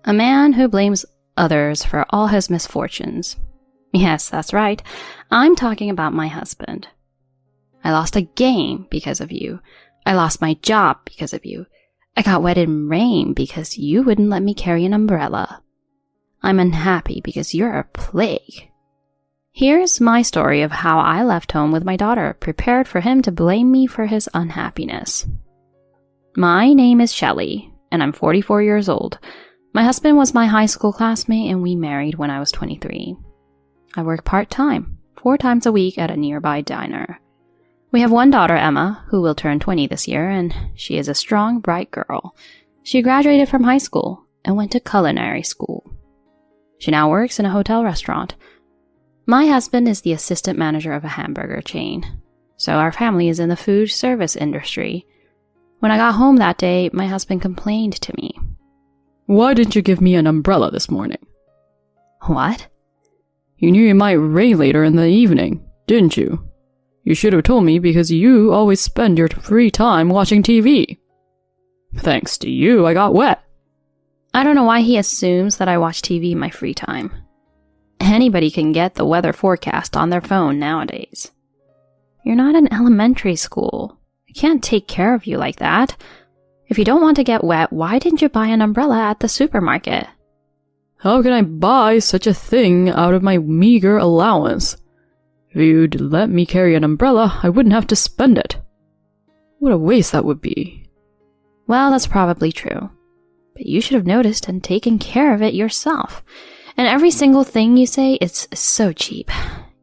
A man who blames others for all his misfortunes. Yes, that's right. I'm talking about my husband. I lost a game because of you. I lost my job because of you. I got wet in rain because you wouldn't let me carry an umbrella. I'm unhappy because you're a plague. Here's my story of how I left home with my daughter, prepared for him to blame me for his unhappiness. My name is Shelley, and I'm 44 years old. My husband was my high school classmate, and we married when I was 23. I work part-time, 4 times a week at a nearby diner. We have one daughter, Emma, who will turn 20 this year, and she is a strong, bright girl. She graduated from high school and went to culinary school. She now works in a hotel restaurant. My husband is the assistant manager of a hamburger chain, so our family is in the food service industry. When I got home that day, my husband complained to me. Why didn't you give me an umbrella this morning? What? You knew it might rain later in the evening, didn't you? You should have told me because you always spend your free time watching TV. Thanks to you, I got wet. I don't know why he assumes that I watch TV in my free time. Anybody can get the weather forecast on their phone nowadays. You're not in elementary school. I can't take care of you like that. If you don't want to get wet, why didn't you buy an umbrella at the supermarket? How can I buy such a thing out of my meager allowance? If you'd let me carry an umbrella, I wouldn't have to spend it. What a waste that would be. Well, that's probably true. But you should have noticed and taken care of it yourself. And every single thing you say, it's so cheap.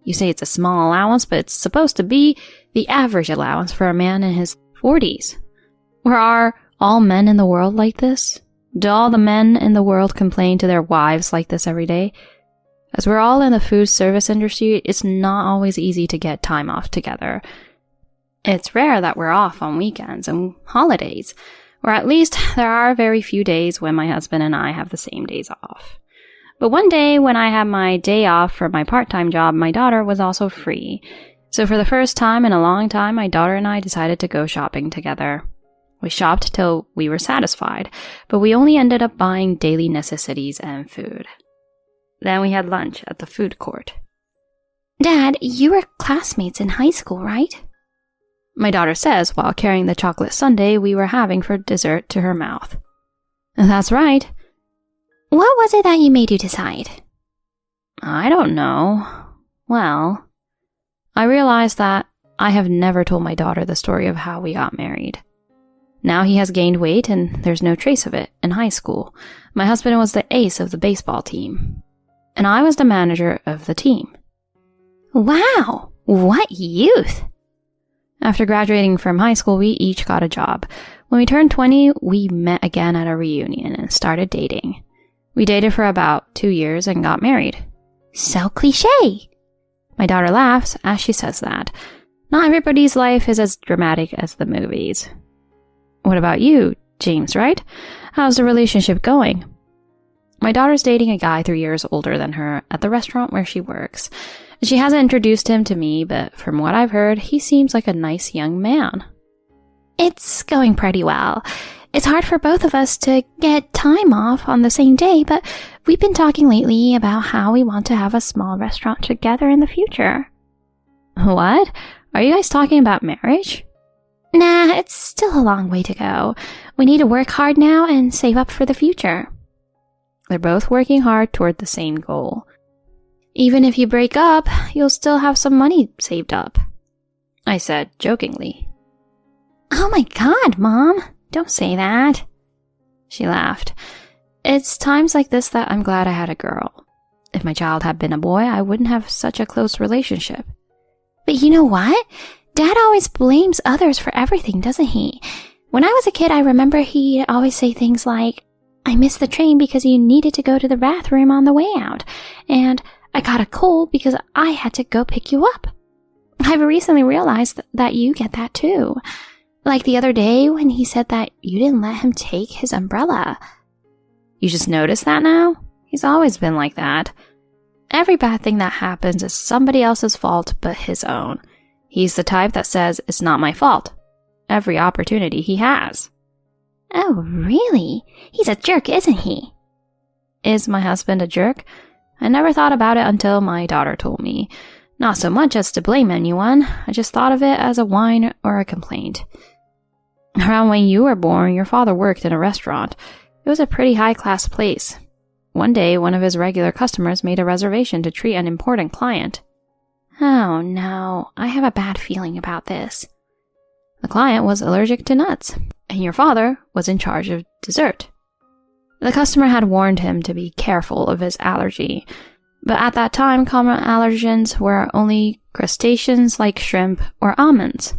You say it's a small allowance, but it's supposed to be the average allowance for a man in his 40s. Or are all men in the world like this? Do all the men in the world complain to their wives like this every day? As we're all in the food service industry, it's not always easy to get time off together. It's rare that we're off on weekends and holidays, or at least there are very few days when my husband and I have the same days off. But one day when I had my day off for my part-time job, my daughter was also free. So for the first time in a long time, my daughter and I decided to go shopping together. We shopped till we were satisfied, but we only ended up buying daily necessities and food. Then we had lunch at the food court. Dad, you were classmates in high school, right? My daughter says while carrying the chocolate sundae we were having for dessert to her mouth. That's right. What was it that made you decide? I don't know. Well, I realized that I have never told my daughter the story of how we got married. Now he has gained weight and there's no trace of it in high school. My husband was the ace of the baseball team, and I was the manager of the team. Wow, what youth! After graduating from high school, we each got a job. When we turned 20, we met again at a reunion and started dating. We dated for about 2 years and got married. So cliché! My daughter laughs as she says that. Not everybody's life is as dramatic as the movies. What about you, James, right? How's the relationship going? My daughter's dating a guy 3 years older than her at the restaurant where she works. She hasn't introduced him to me, but from what I've heard, he seems like a nice young man. It's going pretty well. It's hard for both of us to get time off on the same day, but we've been talking lately about how we want to have a small restaurant together in the future. What? Are you guys talking about marriage? Nah, it's still a long way to go. We need to work hard now and save up for the future. They're both working hard toward the same goal. Even if you break up, you'll still have some money saved up, I said jokingly. Oh my God, Mom, don't say that. She laughed. It's times like this that I'm glad I had a girl. If my child had been a boy, I wouldn't have such a close relationship. But you know what? Dad always blames others for everything, doesn't he? When I was a kid, I remember he'd always say things like, I missed the train because you needed to go to the bathroom on the way out, and I got a cold because I had to go pick you up. I've recently realized that you get that too. Like the other day when he said that you didn't let him take his umbrella. You just noticed that now? He's always been like that. Every bad thing that happens is somebody else's fault but his own. He's the type that says, it's not my fault. Every opportunity he has. Oh, really? He's a jerk, isn't he? Is my husband a jerk? I never thought about it until my daughter told me. Not so much as to blame anyone, I just thought of it as a whine or a complaint. Around when you were born, your father worked in a restaurant. It was a pretty high-class place. One day, one of his regular customers made a reservation to treat an important client. Oh no, I have a bad feeling about this. The client was allergic to nuts, and your father was in charge of dessert. The customer had warned him to be careful of his allergy, but at that time common allergens were only crustaceans like shrimp or almonds.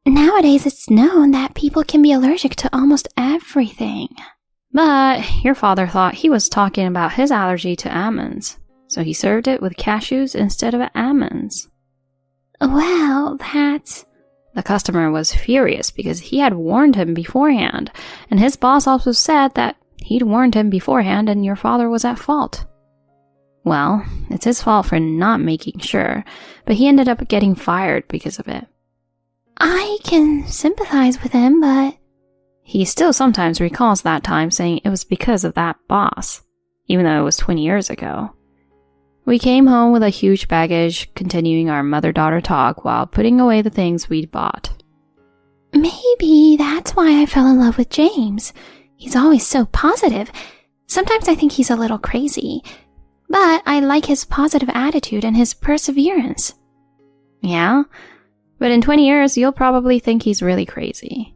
Nowadays it's known that people can be allergic to almost everything. But your father thought he was talking about his allergy to almonds, so he served it with cashews instead of almonds. Well, that's... The customer was furious because he had warned him beforehand, and his boss also said that he'd warned him beforehand and your father was at fault. Well, it's his fault for not making sure, but he ended up getting fired because of it. I can sympathize with him, but... He still sometimes recalls that time, saying it was because of that boss, even though it was 20 years ago. We came home with a huge baggage, continuing our mother-daughter talk while putting away the things we'd bought. Maybe that's why I fell in love with James. He's always so positive. Sometimes I think he's a little crazy, but I like his positive attitude and his perseverance. Yeah? But in 20 years, you'll probably think he's really crazy.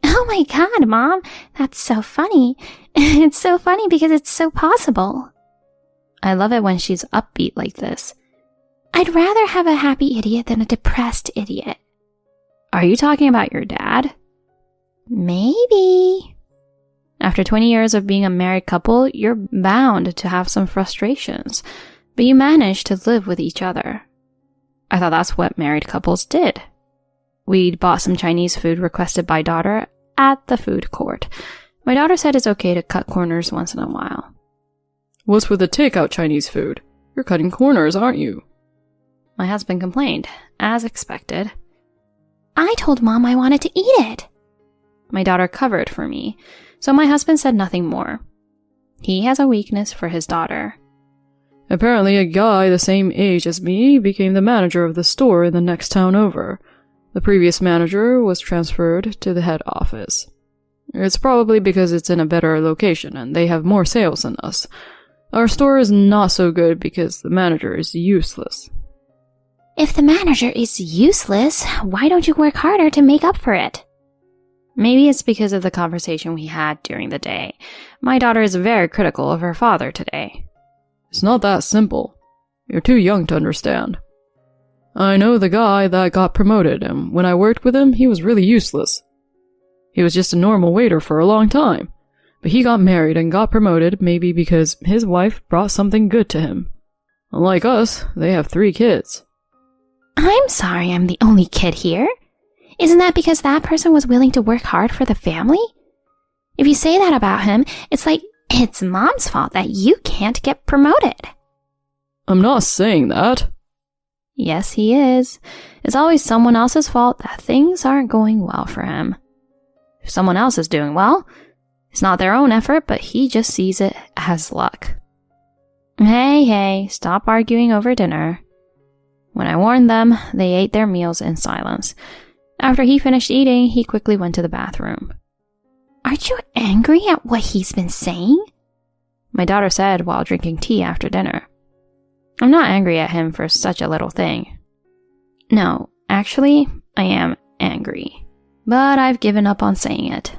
Oh my god, Mom, that's so funny. It's so funny because it's so possible. I love it when she's upbeat like this. I'd rather have a happy idiot than a depressed idiot. Are you talking about your dad? Maybe. After 20 years of being a married couple, you're bound to have some frustrations, but you manage to live with each other. I thought that's what married couples did. We'd bought some Chinese food requested by daughter at the food court. My daughter said it's okay to cut corners once in a while. What's with the takeout Chinese food? You're cutting corners, aren't you? My husband complained, as expected. I told Mom I wanted to eat it. My daughter covered for me, so my husband said nothing more. He has a weakness for his daughter. Apparently a guy the same age as me became the manager of the store in the next town over. The previous manager was transferred to the head office. It's probably because it's in a better location and they have more sales than us. Our store is not so good because the manager is useless. If the manager is useless, why don't you work harder to make up for it? Maybe it's because of the conversation we had during the day. My daughter is very critical of her father today. It's not that simple. You're too young to understand. I know the guy that got promoted, and when I worked with him, he was really useless. He was just a normal waiter for a long time. But he got married and got promoted maybe because his wife brought something good to him. Unlike us, they have 3 kids. I'm sorry I'm the only kid here. Isn't that because that person was willing to work hard for the family? If you say that about him, it's like it's Mom's fault that you can't get promoted. I'm not saying that. Yes, he is. It's always someone else's fault that things aren't going well for him. If someone else is doing well, it's not their own effort, but he just sees it as luck. Hey, stop arguing over dinner. When I warned them, they ate their meals in silence. After he finished eating, he quickly went to the bathroom. Aren't you angry at what he's been saying? My daughter said while drinking tea after dinner. I'm not angry at him for such a little thing. No, actually, I am angry. But I've given up on saying it.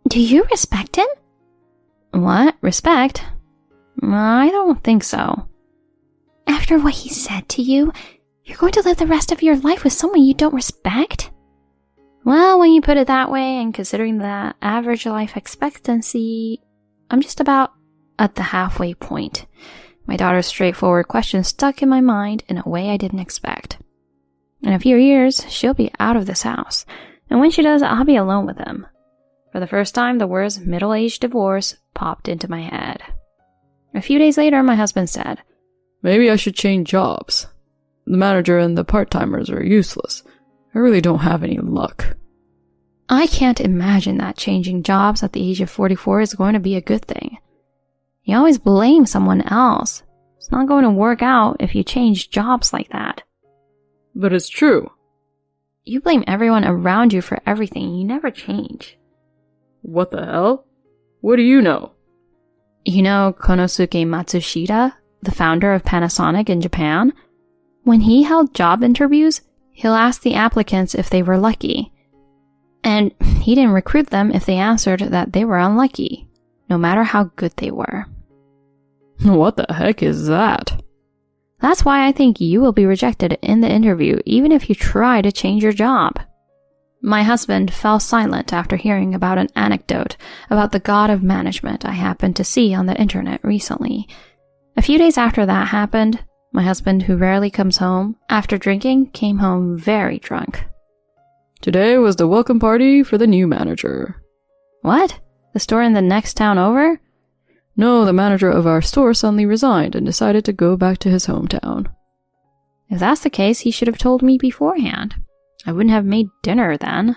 Do you respect him? What? Respect? I don't think so. After what he said to you, you're going to live the rest of your life with someone you don't respect? Well, when you put it that way, and considering the average life expectancy, I'm just about at the halfway point. My daughter's straightforward question stuck in my mind in a way I didn't expect. In a few years, she'll be out of this house, and when she does, I'll be alone with him. For the first time, the words middle-aged divorce popped into my head. A few days later, my husband said, Maybe I should change jobs. The manager and the part-timers are useless. I really don't have any luck. I can't imagine that changing jobs at the age of 44 is going to be a good thing. You always blame someone else. It's not going to work out if you change jobs like that. But it's true. You blame everyone around you for everything. You never change. What the hell? What do you know? You know Konosuke Matsushita, the founder of Panasonic in Japan? When he held job interviews, he'll ask the applicants if they were lucky. And he didn't recruit them if they answered that they were unlucky, no matter how good they were. What the heck is that? That's why I think you will be rejected in the interview even if you try to change your job. My husband fell silent after hearing about an anecdote about the god of management I happened to see on the internet recently. A few days after that happened, my husband, who rarely comes home after drinking, came home very drunk. Today was the welcome party for the new manager. What? The store in the next town over? No, the manager of our store suddenly resigned and decided to go back to his hometown. If that's the case, he should have told me beforehand. I wouldn't have made dinner then.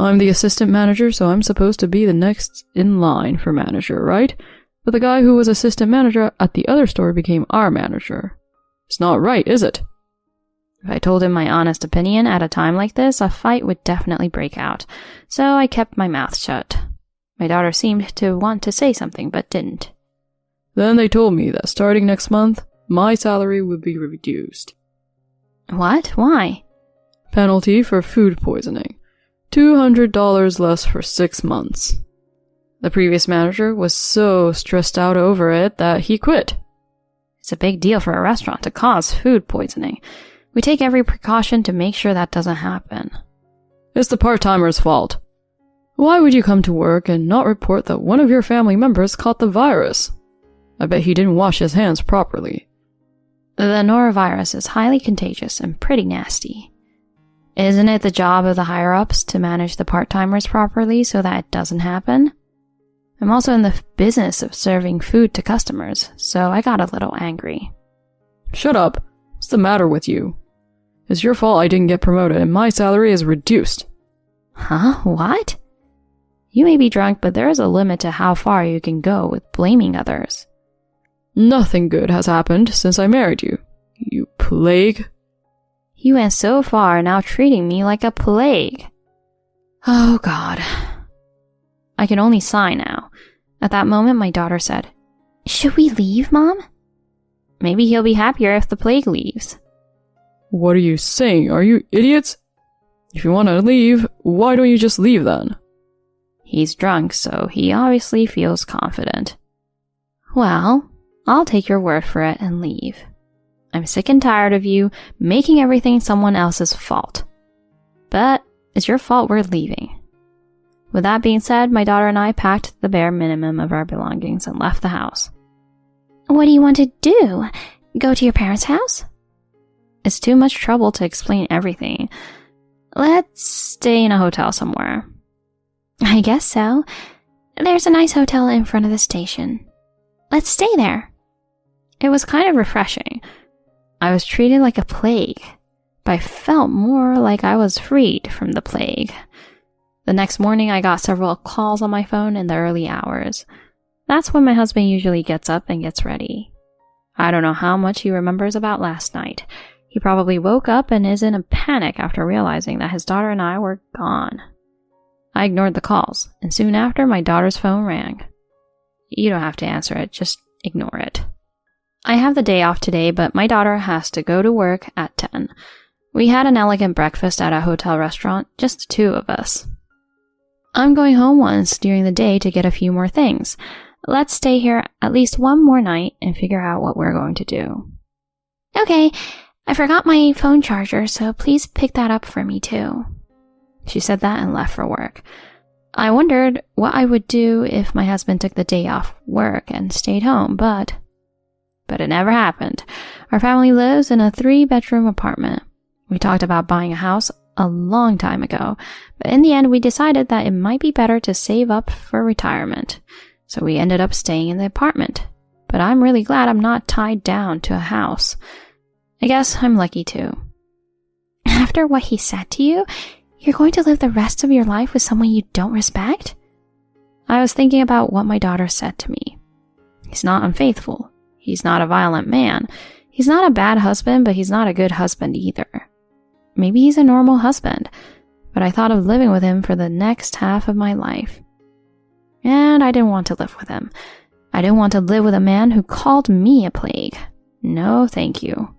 I'm the assistant manager, so I'm supposed to be the next in line for manager, right? But the guy who was assistant manager at the other store became our manager. It's not right, is it? If I told him my honest opinion at a time like this, a fight would definitely break out, so I kept my mouth shut. My daughter seemed to want to say something, but didn't. Then they told me that starting next month, my salary would be reduced. What? Why? Penalty for food poisoning. $200 less for 6 months. The previous manager was so stressed out over it that he quit. It's a big deal for a restaurant to cause food poisoning. We take every precaution to make sure that doesn't happen. It's the part-timer's fault. Why would you come to work and not report that one of your family members caught the virus? I bet he didn't wash his hands properly. The norovirus is highly contagious and pretty nasty. Isn't it the job of the higher-ups to manage the part-timers properly so that it doesn't happen? I'm also in the business of serving food to customers, so I got a little angry. Shut up. What's the matter with you? It's your fault I didn't get promoted and my salary is reduced. Huh? What? You may be drunk, but there is a limit to how far you can go with blaming others. Nothing good has happened since I married you. You plague. You went so far, now treating me like a plague. Oh, God. I can only sigh now. At that moment, my daughter said, "Should we leave, Mom?" Maybe he'll be happier if the plague leaves. What are you saying? Are you idiots? If you want to leave, why don't you just leave then? He's drunk, so he obviously feels confident. Well, I'll take your word for it and leave. I'm sick and tired of you making everything someone else's fault. But it's your fault we're leaving. With that being said, my daughter and I packed the bare minimum of our belongings and left the house. What do you want to do? Go to your parents' house? It's too much trouble to explain everything. Let's stay in a hotel somewhere. I guess so. There's a nice hotel in front of the station. Let's stay there. It was kind of refreshing. I was treated like a plague, but I felt more like I was freed from the plague. The next morning, I got several calls on my phone in the early hours. That's when my husband usually gets up and gets ready. I don't know how much he remembers about last night. He probably woke up and is in a panic after realizing that his daughter and I were gone. I ignored the calls, and soon after, my daughter's phone rang. You don't have to answer it, just ignore it. I have the day off today, but my daughter has to go to work at 10. We had an elegant breakfast at a hotel restaurant, just the two of us. I'm going home once during the day to get a few more things. Let's stay here at least one more night and figure out what we're going to do. Okay, I forgot my phone charger, so please pick that up for me too. She said that and left for work. I wondered what I would do if my husband took the day off work and stayed home, but it never happened. Our family lives in a 3-bedroom apartment. We talked about buying a house a long time ago, but in the end we decided that it might be better to save up for retirement. So we ended up staying in the apartment. But I'm really glad I'm not tied down to a house. I guess I'm lucky too. After what he said to you, you're going to live the rest of your life with someone you don't respect? I was thinking about what my daughter said to me. He's not unfaithful. He's not a violent man. He's not a bad husband, but he's not a good husband either. Maybe he's a normal husband, but I thought of living with him for the next half of my life. And I didn't want to live with him. I didn't want to live with a man who called me a plague. No, thank you.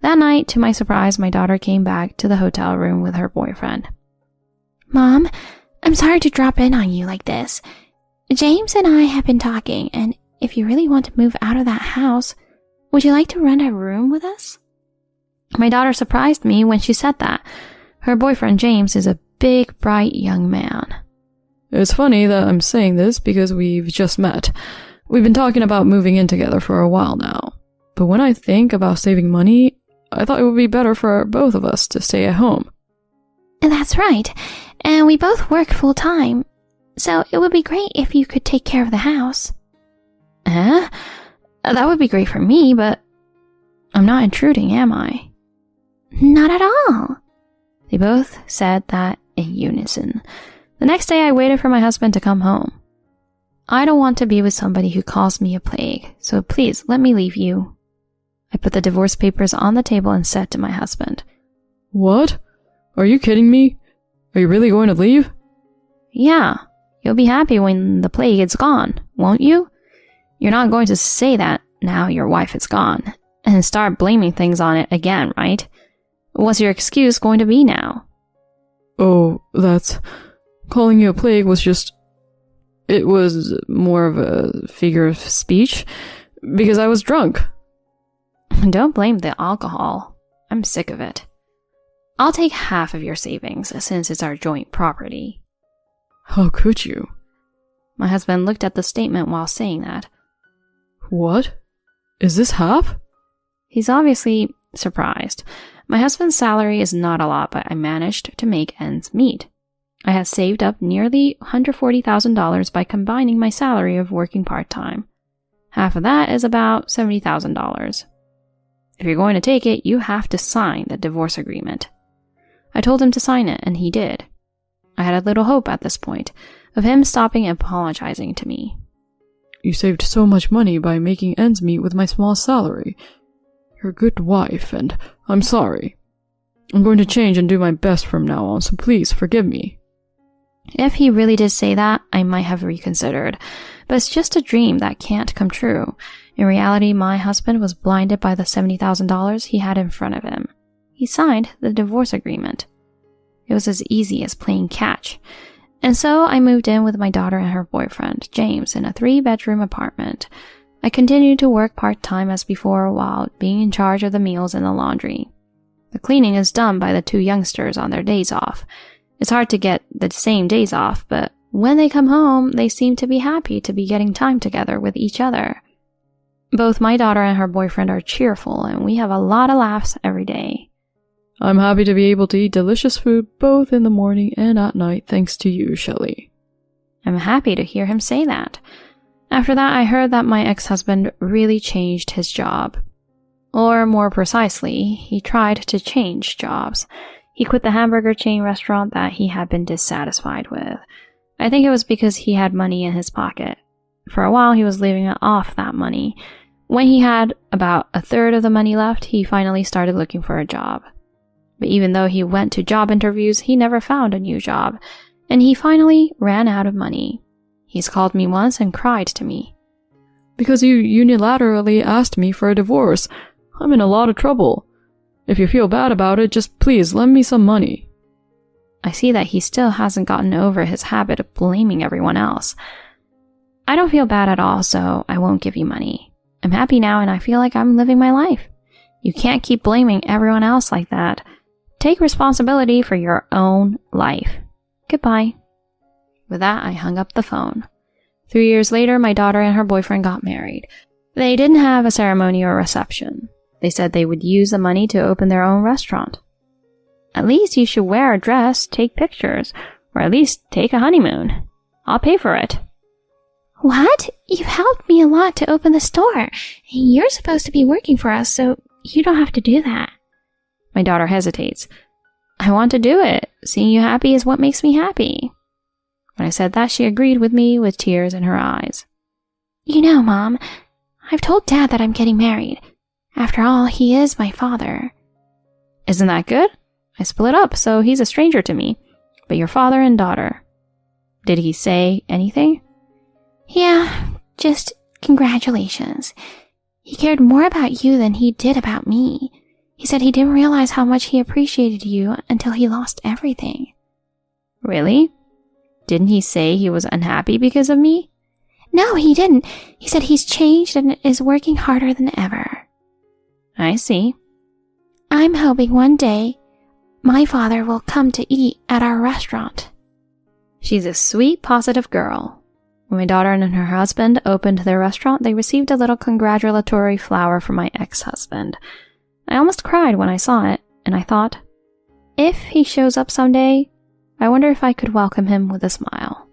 That night, to my surprise, my daughter came back to the hotel room with her boyfriend. Mom, I'm sorry to drop in on you like this. James and I have been talking, and if you really want to move out of that house, would you like to rent a room with us? My daughter surprised me when she said that. Her boyfriend, James, is a big, bright young man. It's funny that I'm saying this because we've just met. We've been talking about moving in together for a while now. But when I think about saving money, I thought it would be better for both of us to stay at home. That's right. And we both work full time. So it would be great if you could take care of the house. That would be great for me, but I'm not intruding, am I? Not at all. They both said that in unison. The next day I waited for my husband to come home. I don't want to be with somebody who calls me a plague, so please let me leave you. I put the divorce papers on the table and said to my husband, What? Are you kidding me? Are you really going to leave? Yeah, you'll be happy when the plague is gone, won't you? You're not going to say that now your wife is gone, and start blaming things on it again, right? What's your excuse going to be now? Oh, calling you a plague was just... It was more of a figure of speech, because I was drunk. Don't blame the alcohol. I'm sick of it. I'll take half of your savings, since it's our joint property. How could you? My husband looked at the statement while saying that. What? Is this half? He's obviously surprised. My husband's salary is not a lot, but I managed to make ends meet. I had saved up nearly $140,000 by combining my salary of working part-time. Half of that is about $70,000. If you're going to take it, you have to sign the divorce agreement. I told him to sign it, and he did. I had a little hope at this point of him stopping and apologizing to me. You saved so much money by making ends meet with my small salary. You're a good wife, and I'm sorry. I'm going to change and do my best from now on, so please forgive me. If he really did say that, I might have reconsidered. But it's just a dream that can't come true. In reality, my husband was blinded by the $70,000 he had in front of him. He signed the divorce agreement. It was as easy as playing catch. And so I moved in with my daughter and her boyfriend, James, in a 3-bedroom apartment. I continued to work part-time as before while being in charge of the meals and the laundry. The cleaning is done by the 2 youngsters on their days off. It's hard to get the same days off, but when they come home, they seem to be happy to be getting time together with each other. Both my daughter and her boyfriend are cheerful, and we have a lot of laughs every day. I'm happy to be able to eat delicious food both in the morning and at night thanks to you, Shelley. I'm happy to hear him say that. After that, I heard that my ex-husband really changed his job. Or more precisely, he tried to change jobs. He quit the hamburger chain restaurant that he had been dissatisfied with. I think it was because he had money in his pocket. For a while, he was living off that money. When he had about 1/3 of the money left, he finally started looking for a job. But even though he went to job interviews, he never found a new job, and he finally ran out of money. He's called me once and cried to me. Because you unilaterally asked me for a divorce. I'm in a lot of trouble. If you feel bad about it, just please lend me some money. I see that he still hasn't gotten over his habit of blaming everyone else. I don't feel bad at all, so I won't give you money. I'm happy now and I feel like I'm living my life. You can't keep blaming everyone else like that. Take responsibility for your own life. Goodbye. With that, I hung up the phone. 3 years later, my daughter and her boyfriend got married. They didn't have a ceremony or reception. They said they would use the money to open their own restaurant. At least you should wear a dress, take pictures, or at least take a honeymoon. I'll pay for it. What? You've helped me a lot to open the store. You're supposed to be working for us, so you don't have to do that. My daughter hesitates. I want to do it. Seeing you happy is what makes me happy. When I said that, she agreed with me with tears in her eyes. You know, Mom, I've told Dad that I'm getting married. After all, he is my father. Isn't that good? I split up, so he's a stranger to me. But you're father and daughter. Did he say anything? Yeah, just congratulations. He cared more about you than he did about me. He said he didn't realize how much he appreciated you until he lost everything. Really? Didn't he say he was unhappy because of me? No, he didn't. He said he's changed and is working harder than ever. I see. I'm hoping one day my father will come to eat at our restaurant. She's a sweet, positive girl. When my daughter and her husband opened their restaurant, they received a little congratulatory flower from my ex-husband. I almost cried when I saw it, and I thought, if he shows up someday, I wonder if I could welcome him with a smile.